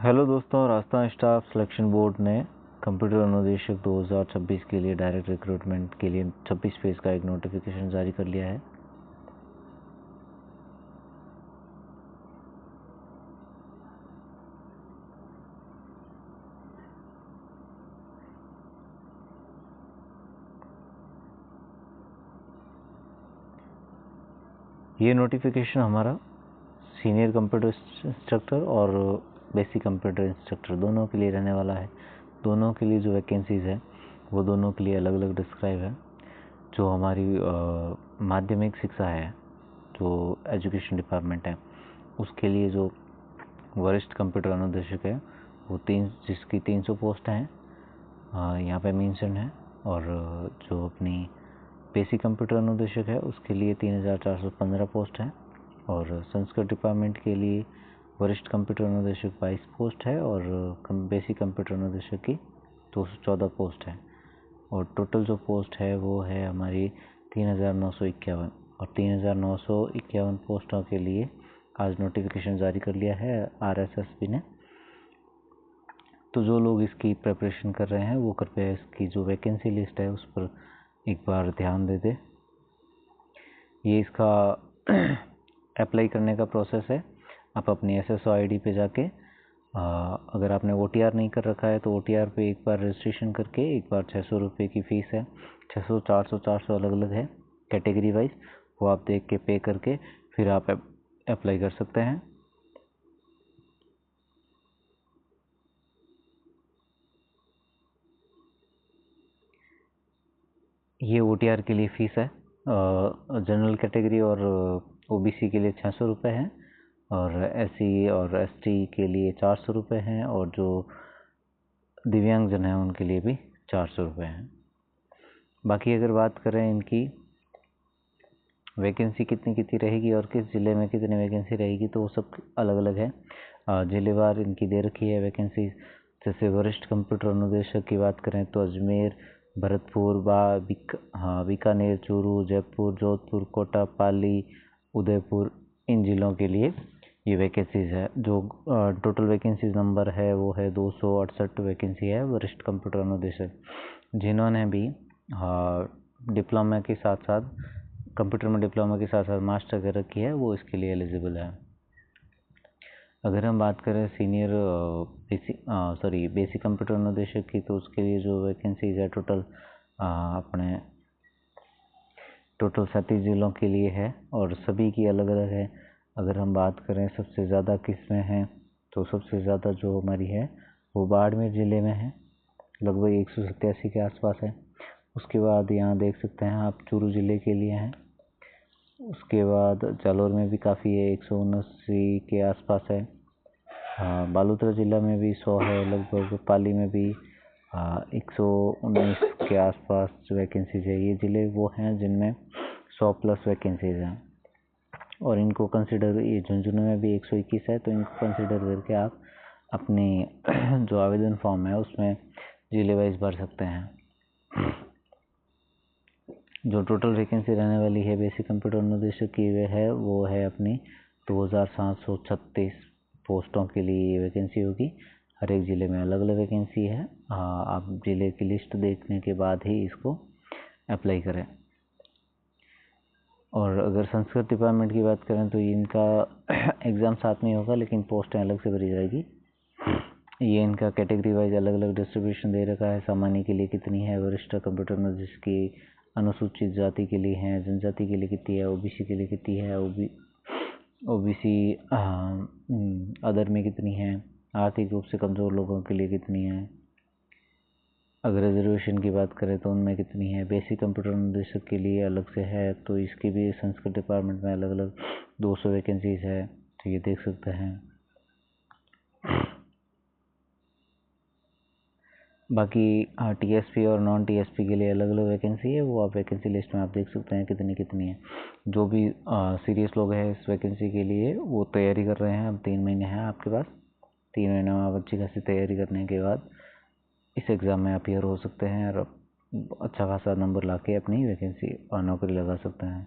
Hello दोस्तों, Rajasthan staff selection board ने computer अनुदेशक 2026 के लिए डायरेक्ट रिक्रूटमेंट के लिए 26 फेज का एक नोटिफिकेशन जारी कर लिया है। ये नोटिफिकेशन हमारा सीनियर कंप्यूटर इंस्ट्रक्टर और बेसिक कंप्यूटर इंस्ट्रक्टर दोनों के लिए रहने वाला है। दोनों के लिए जो वैकेंसीज़ है वो दोनों के लिए अलग अलग डिस्क्राइब है। जो हमारी माध्यमिक शिक्षा है, जो एजुकेशन डिपार्टमेंट है, उसके लिए जो वरिष्ठ कंप्यूटर अनुदेशक है वो जिसकी 300 पोस्ट हैं यहाँ पे मेंशन है। और जो अपनी बेसिक कंप्यूटर अनुदेशक है उसके लिए 3415 पोस्ट है। और संस्कृत डिपार्टमेंट के लिए वरिष्ठ कंप्यूटर अनुदेशक 22 पोस्ट है और बेसिक कंप्यूटर अनुदेशक की 214 पोस्ट है। और टोटल जो पोस्ट है वो है हमारी 3951 और 3951 पोस्टों के लिए आज नोटिफिकेशन जारी कर लिया है RSSB ने। तो जो लोग इसकी प्रिपरेशन कर रहे हैं वो कृपया इसकी जो वैकेंसी लिस्ट है उस पर एक बार ध्यान दे दें। ये इसका अप्लाई करने का प्रोसेस है। आप अपनी SSO ID पे जाके अगर आपने OTR नहीं कर रखा है तो OTR पे एक बार रजिस्ट्रेशन करके एक बार 600 रुपये की फ़ीस है। 600 400 अलग अलग है कैटेगरी वाइज, वो आप देख के पे करके फिर आप अप्लाई कर सकते हैं। ये OTR के लिए फ़ीस है। जनरल कैटेगरी और OBC के लिए 600 रुपये है और SC और ST के लिए 400 रुपये हैं और जो दिव्यांगजन हैं उनके लिए भी 400 रुपये हैं। बाकी अगर बात करें इनकी वैकेंसी कितनी रहेगी और किस ज़िले में कितनी वैकेंसी रहेगी तो वो सब अलग अलग है। जिलेवार इनकी दे रखी है वैकेंसी। जैसे वरिष्ठ कंप्यूटर अनुदेशक की बात करें तो अजमेर, भरतपुर, बीकानेर, चूरू, जयपुर, जोधपुर, कोटा, पाली, उदयपुर, इन ज़िलों के लिए ये वैकेंसीज़ है। जो टोटल वैकेंसीज नंबर है वो है 268 वैकेंसी है वरिष्ठ कंप्यूटर अनुदेशक। जिन्होंने भी डिप्लोमा के साथ साथ कंप्यूटर में डिप्लोमा के साथ साथ मास्टर कर रखी है वो इसके लिए एलिजिबल है। अगर हम बात करें सीनियर बेसिक कंप्यूटर अनुदेशक की तो उसके लिए जो वैकेंसीज है टोटल 37 ज़िलों के लिए है और सभी की अलग अलग है। अगर हम बात करें सबसे ज़्यादा किस में है तो सबसे ज़्यादा जो हमारी है वो बाड़मेर ज़िले में है, लगभग 187 के आसपास है। उसके बाद यहाँ देख सकते हैं आप चूरू ज़िले के लिए हैं। उसके बाद जालौर में भी काफ़ी है, 179 के आसपास है। बालोतरा ज़िला में भी 100 है लगभग। पाली में भी 119 के आसपास वैकेंसीज है। ये ज़िले वो हैं जिनमें 100 प्लस वैकेंसीज हैं और इनको कंसिडर, ये झुंझुनू में भी 121 है तो इनको कंसिडर करके आप अपनी जो आवेदन फॉर्म है उसमें ज़िले वाइज भर सकते हैं। जो टोटल वैकेंसी रहने वाली है बेसिक कंप्यूटर अनुदेशक की वो है अपनी 2736 पोस्टों के लिए वैकेंसी होगी। हर एक ज़िले में अलग अलग वैकेंसी है। आप ज़िले की लिस्ट देखने के बाद ही इसको अप्लाई करें। और अगर संस्कृत डिपार्टमेंट की बात करें तो इनका एग्ज़ाम साथ में होगा लेकिन पोस्टें अलग से भरी जाएगी। ये इनका कैटेगरी वाइज अलग अलग डिस्ट्रीब्यूशन दे रखा है। सामान्य के लिए कितनी है, वरिष्ठ कंप्यूटर अनुदेशक की अनुसूचित जाति के लिए है, जनजाति के लिए कितनी है, OBC के लिए कितनी है, OBC अदर में कितनी है, आर्थिक रूप से कमज़ोर लोगों के लिए कितनी है। अगर रिजर्वेशन की बात करें तो उनमें कितनी है। बेसिक कंप्यूटर अनुदेशक के लिए अलग से है तो इसकी भी संस्कृत डिपार्टमेंट में अलग अलग 200 वैकेंसीज है, तो ये देख सकते हैं। बाकी TSP और नॉन TSP के लिए अलग अलग वैकेंसी है, वो आप वैकेंसी लिस्ट में आप देख सकते हैं कितनी है। जो भी सीरियस लोग हैं इस वैकेंसी के लिए वो तैयारी कर रहे हैं। अब 3 महीने हैं आपके पास। 3 महीने में आप अच्छी खासी तैयारी करने के बाद इस एग्ज़ाम में अपीयर हो सकते हैं और अच्छा खासा नंबर ला के अपनी वैकेंसी और नौकरी लगा सकते हैं।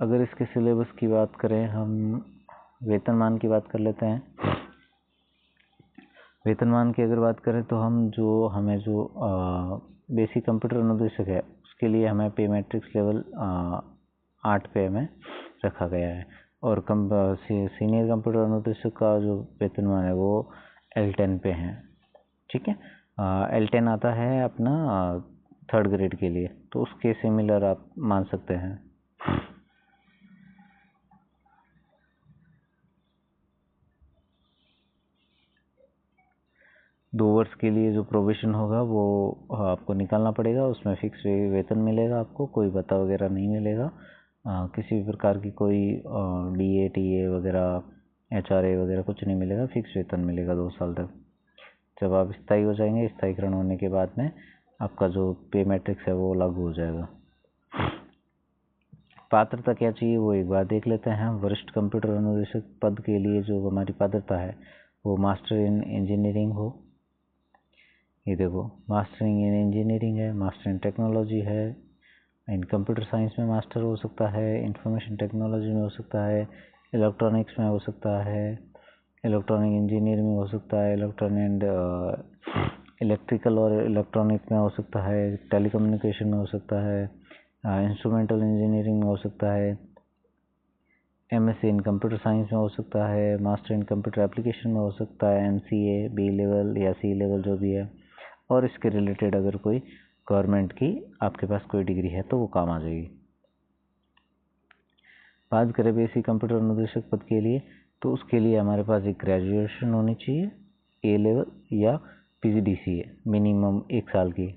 अगर इसके सिलेबस की बात करें, हम वेतनमान की बात कर लेते हैं। वेतनमान की अगर बात करें तो हमें जो बेसिक कंप्यूटर अनुदेशक है उसके लिए हमें पे मैट्रिक्स लेवल 8 पे हमें रखा गया है, और सीनियर कंप्यूटर अनुदेशक का जो वेतनमान है वो L10 पे है। ठीक है, L10 आता है अपना 3rd ग्रेड के लिए, तो उसके सिमिलर आप मान सकते हैं। 2 वर्ष के लिए जो प्रोविशन होगा वो आपको निकालना पड़ेगा, उसमें फिक्स वेतन मिलेगा आपको, कोई भत्ता वगैरह नहीं मिलेगा, किसी भी प्रकार की कोई DA TA वगैरह HRA वगैरह कुछ नहीं मिलेगा, फिक्स वेतन मिलेगा 2 साल तक। जब आप स्थायी हो जाएंगे, स्थायीकरण होने के बाद में आपका जो पे मैट्रिक्स है वो लागू हो जाएगा। पात्रता क्या चाहिए वो एक बार देख लेते हैं। वरिष्ठ कंप्यूटर अनुदेशक पद के लिए जो हमारी पात्रता है वो मास्टर इन इंजीनियरिंग हो। ये देखो, मास्टर इन इंजीनियरिंग है, मास्टर इन टेक्नोलॉजी है, इन कंप्यूटर साइंस में मास्टर हो सकता है, इंफॉर्मेशन टेक्नोलॉजी में हो सकता है, इलेक्ट्रॉनिक्स में हो सकता है, इलेक्ट्रॉनिक इंजीनियरिंग में हो सकता है, इलेक्ट्रिकल और इलेक्ट्रॉनिक में हो सकता है, टेलीकम्युनिकेशन में हो सकता है, इंस्ट्रूमेंटल इंजीनियरिंग में हो सकता है, MSc इन कंप्यूटर साइंस में हो सकता है, मास्टर इन कंप्यूटर एप्लीकेशन में हो सकता है, MCA B लेवल या C लेवल जो भी है, और इसके रिलेटेड अगर कोई गवर्नमेंट की आपके पास कोई डिग्री है तो वो काम आ जाएगी। बात करें बेसिक कंप्यूटर अनुदेशक पद के लिए, तो उसके लिए हमारे पास एक ग्रेजुएशन होनी चाहिए, A लेवल या PGDCA मिनिमम 1 साल की।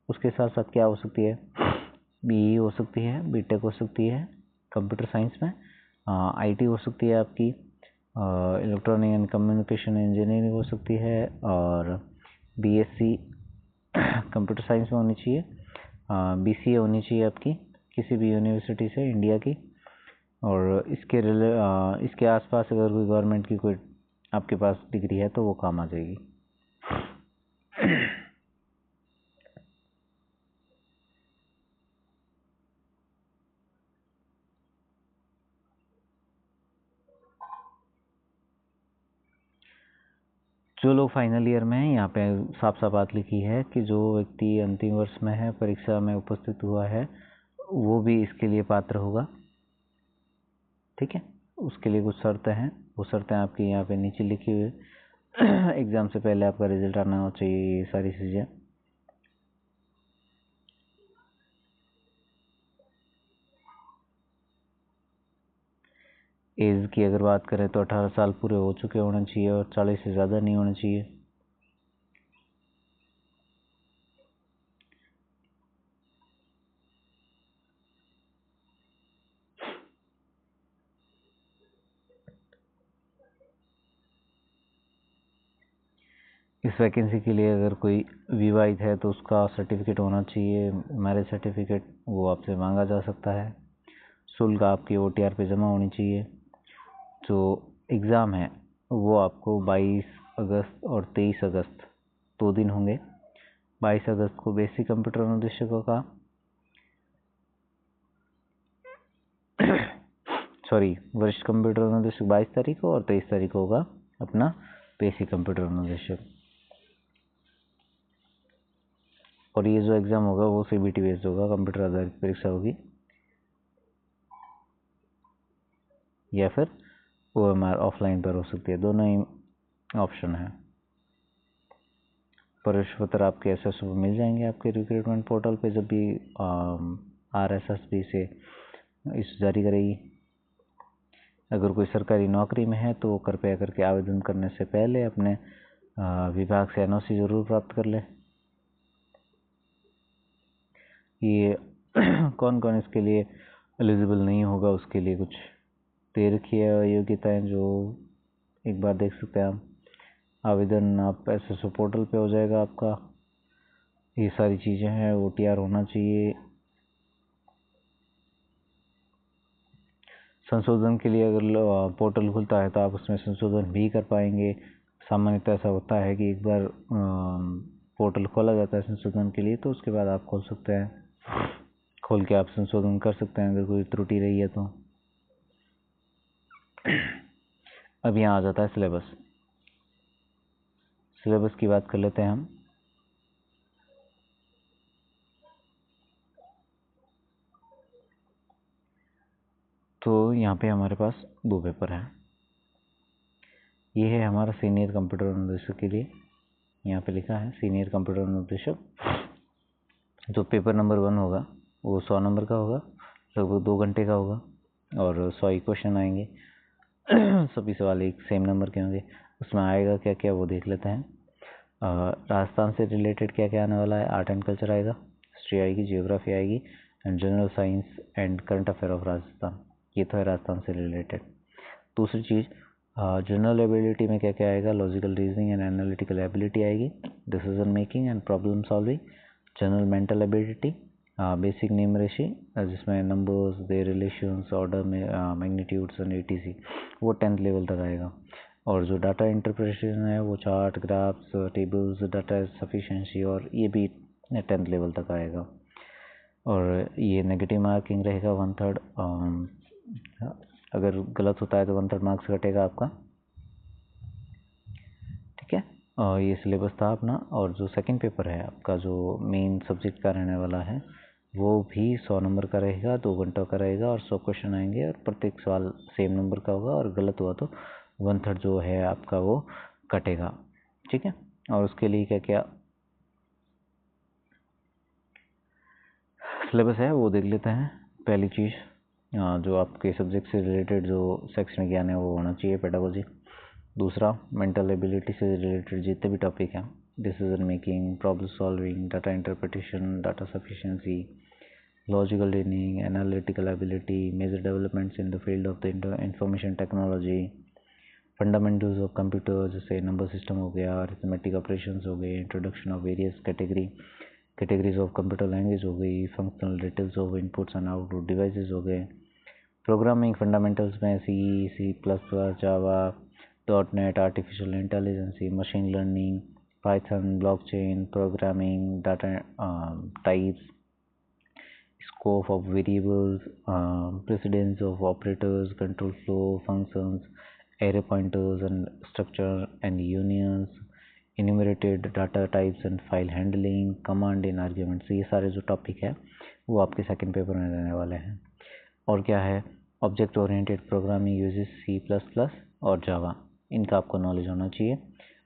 उसके साथ साथ क्या हो सकती है, BE हो सकती है, BTech हो सकती है कंप्यूटर साइंस में, IT हो सकती है आपकी, इलेक्ट्रॉनिक एंड कम्युनिकेशन इंजीनियरिंग हो सकती है, और BSc कंप्यूटर साइंस में होनी चाहिए, BCA होनी चाहिए आपकी किसी भी यूनिवर्सिटी से इंडिया की, और इसके आसपास अगर कोई गवर्नमेंट की कोई आपके पास डिग्री है तो वो काम आ जाएगी। जो लोग फाइनल ईयर में हैं, यहाँ पे साफ साफ बात लिखी है कि जो व्यक्ति अंतिम वर्ष में है, परीक्षा में उपस्थित हुआ है, वो भी इसके लिए पात्र होगा। ठीक है, उसके लिए कुछ शर्तें हैं, वो शर्तें आपकी यहाँ पे नीचे लिखी हुई है। एग्ज़ाम से पहले आपका रिजल्ट आना चाहिए, ये सारी चीज़ें। एज की अगर बात करें तो 18 साल पूरे हो चुके होने चाहिए और 40 से ज़्यादा नहीं होने चाहिए। इस वैकेंसी के लिए अगर कोई विवाहित है तो उसका सर्टिफिकेट होना चाहिए, मैरिज सर्टिफिकेट, वो आपसे मांगा जा सकता है। शुल्क आपकी OTR पे जमा होनी चाहिए। जो एग्ज़ाम है वो आपको 22 अगस्त और 23 अगस्त 2 दिन होंगे। 22 अगस्त को बेसिक कंप्यूटर अनुदेशकों का वरिष्ठ कंप्यूटर अनुदेशक 22 तारीख को, और 23 तारीख को होगा अपना बेसिक कंप्यूटर अनुदेशक। और ये जो एग्ज़ाम होगा वो CBT बेस्ड होगा, कंप्यूटर आधारित परीक्षा होगी, या फिर OMR ऑफलाइन पर हो सकती है, दोनों ही ऑप्शन है। प्रवेश पत्र आपके SSO में मिल जाएंगे आपके रिक्रूटमेंट पोर्टल पे, जब भी RSSB से इस जारी करेगी। अगर कोई सरकारी नौकरी में है तो कृपया करके आवेदन करने से पहले अपने विभाग से NOC ज़रूर प्राप्त कर ले। ये कौन कौन इसके लिए एलिजिबल नहीं होगा, उसके लिए कुछ दे रखी है योग्यताएं, जो एक बार देख सकते हैं आप। आवेदन आप SSO पोर्टल पे हो जाएगा आपका, ये सारी चीज़ें हैं। OTR होना चाहिए। संशोधन के लिए अगर पोर्टल खुलता है तो आप उसमें संशोधन भी कर पाएंगे। सामान्यतः ऐसा होता है कि एक बार पोर्टल खोला जाता है संशोधन के लिए, तो उसके बाद आप खोल सकते हैं, खोल के आप संशोधन कर सकते हैं अगर कोई त्रुटि रही है तो। अब यहाँ आ जाता है सिलेबस। सिलेबस की बात कर लेते हैं हम। तो यहाँ पे हमारे पास 2 पेपर हैं। ये है हमारा सीनियर कंप्यूटर अनुदेशक के लिए, यहाँ पे लिखा है सीनियर कंप्यूटर अनुदेशक। जो पेपर नंबर 1 होगा वो 100 नंबर का होगा, लगभग 2 घंटे का होगा और 100 ही क्वेश्चन आएंगे। सभी सवाल एक सेम नंबर के होंगे। उसमें आएगा क्या क्या वो देख लेते हैं। राजस्थान से रिलेटेड क्या क्या आने वाला है। आर्ट एंड कल्चर आएगा, हिस्ट्री आएगी, जियोग्राफी आएगी and general science and current affair of Rajasthan. ये तो है राजस्थान से रिलेटेड। दूसरी चीज़ जनरल एबिलिटी में क्या क्या आएगा। Logical reasoning and analytical ability आएगी, decision making and problem solving, general mental ability, basic numeracy जिसमें नंबर्स, देयर रिलेशंस, ऑर्डर में मैग्नीट्यूड्स एंड एटीसी, वो 10th लेवल तक आएगा। और जो डाटा इंटरप्रिटेशन है वो chart, graphs, tables, data sufficiency और ये भी 10th लेवल तक आएगा। और ये नेगेटिव मार्किंग रहेगा 1/3। अगर गलत होता है तो 1/3 मार्क्स कटेगा आपका, ठीक है। और ये सिलेबस था अपना। और जो सेकंड पेपर है आपका, जो मेन सब्जेक्ट का रहने वाला है, वो भी 100 नंबर का रहेगा, 2 घंटों का रहेगा और 100 क्वेश्चन आएंगे और प्रत्येक सवाल सेम नंबर का होगा और गलत हुआ तो 1/3 जो है आपका वो कटेगा, ठीक है। और उसके लिए क्या क्या सिलेबस है वो देख लेते हैं। पहली चीज़ जो आपके सब्जेक्ट से रिलेटेड जो शैक्षणिक ज्ञान है वो होना चाहिए, पेडागोजी। दूसरा मेंटल एबिलिटी से रिलेटेड जितने भी टॉपिक हैं, decision making, problem solving, data interpretation, data sufficiency, logical reasoning, analytical ability, major developments in the field of the information technology, fundamentals of computer जैसे नंबर सिस्टम हो गया, arithmetic operations हो गए, introduction of various categories of computer language हो गई, functional details of inputs and output devices हो गए, programming fundamentals में C plus plus, Java, .NET, artificial intelligence, machine learning, Python, blockchain, programming, data types, scope of variables, precedence of operators, control flow, functions, array pointers and structure and unions, enumerated data types and file handling, command in arguments। ये सारे जो topic है वो आपके second paper में रहने वाले हैं। और क्या है, object oriented programming uses C++ और जावा, इनका आपको नॉलेज होना चाहिए।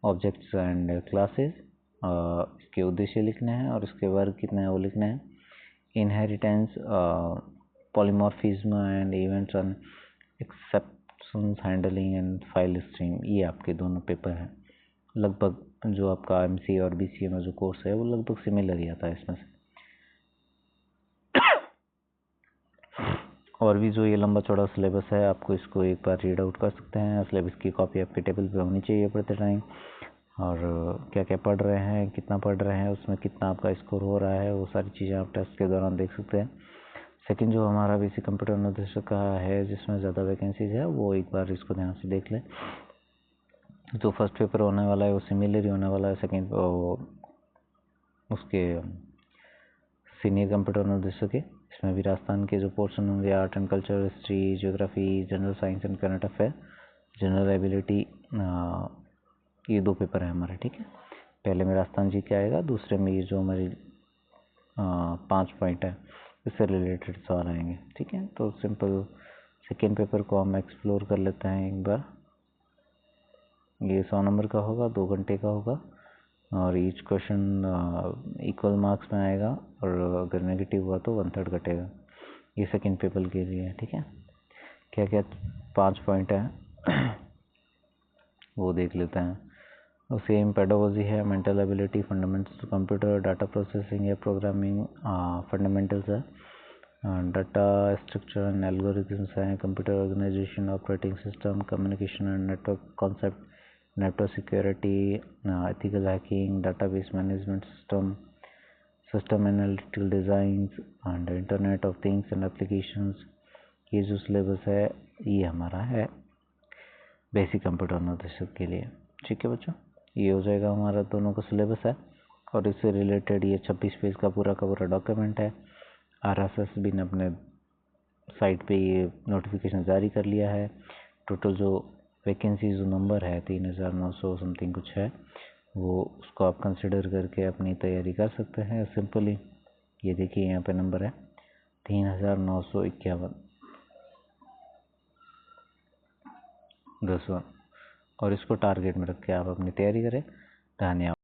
ऑब्जेक्ट्स एंड क्लासेस, इसके उद्देश्य लिखने हैं और इसके वर्ग कितने हैं वो लिखने हैं। Inheritance, polymorphism and events and exceptions handling and file stream, ये आपके दोनों पेपर हैं। लगभग जो आपका MC और BCA में जो कोर्स है वो लगभग सिमिलर ही आता है इसमें से। और भी जो ये लंबा चौड़ा सिलेबस है, आपको इसको एक बार रीड आउट कर सकते हैं। सिलेबस की कॉपी आपके टेबल पे होनी चाहिए पढ़ते टाइम। और क्या क्या पढ़ रहे हैं, कितना पढ़ रहे हैं, उसमें कितना आपका स्कोर हो रहा है, वो सारी चीज़ें आप टेस्ट के दौरान देख सकते हैं। सेकंड जो हमारा बेसिक कंप्यूटर अनुदेशक का है जिसमें ज़्यादा वैकेंसीज है, वो एक बार इसको ध्यान से देख लें। जो फर्स्ट पेपर होने वाला है वो सिमिलर ही होने वाला है सेकेंड उसके सीनियर कंप्यूटर अनुदेशक है। इसमें भी राजस्थान के जो पोर्शन होंगे, art and culture, history, geography, general science and current affair, general ability, ये 2 पेपर है हमारे, ठीक है। पहले में राजस्थान जी के आएगा, दूसरे में ये जो हमारी 5 पॉइंट है इससे रिलेटेड सवाल आएंगे, ठीक है। तो सिंपल सेकेंड पेपर को हम एक्सप्लोर कर लेते हैं एक बार। ये 100 नंबर का होगा, 2 घंटे का होगा और ईच क्वेश्चन इक्वल मार्क्स में आएगा और अगर नेगेटिव हुआ तो 1/3 कटेगा। ये सेकेंड पेपर के लिए है, ठीक है। क्या क्या 5 पॉइंट है वो देख लेते हैं। और सेम पेडागोजी है, mental ability, fundamentals computer, data processing या प्रोग्रामिंग फंडामेंटल्स है, डाटा स्ट्रक्चर एंड एल्गोरिथम्स हैं, computer organisation, operating system, communication and network concept, network security, ethical hacking, database management system analytical designs and internet of things and applications. ये जो syllabus है ये हमारा है basic computer अनुदेशक के लिए, ठीक है बच्चों। ये हो जाएगा हमारा दोनों का सिलेबस है और इससे रिलेटेड ये 26 पेज का पूरा डॉक्यूमेंट है। RSS भी ने अपने साइट पे ये नोटिफिकेशन जारी कर लिया है। टोटल जो वैकेंसी जो नंबर है 3900 समथिंग कुछ है, वो उसको आप कंसिडर करके अपनी तैयारी कर सकते हैं सिंपली। ये देखिए यहाँ पे नंबर है 3951 200, और इसको टारगेट में रख के आप अपनी तैयारी करें। धन्यवाद।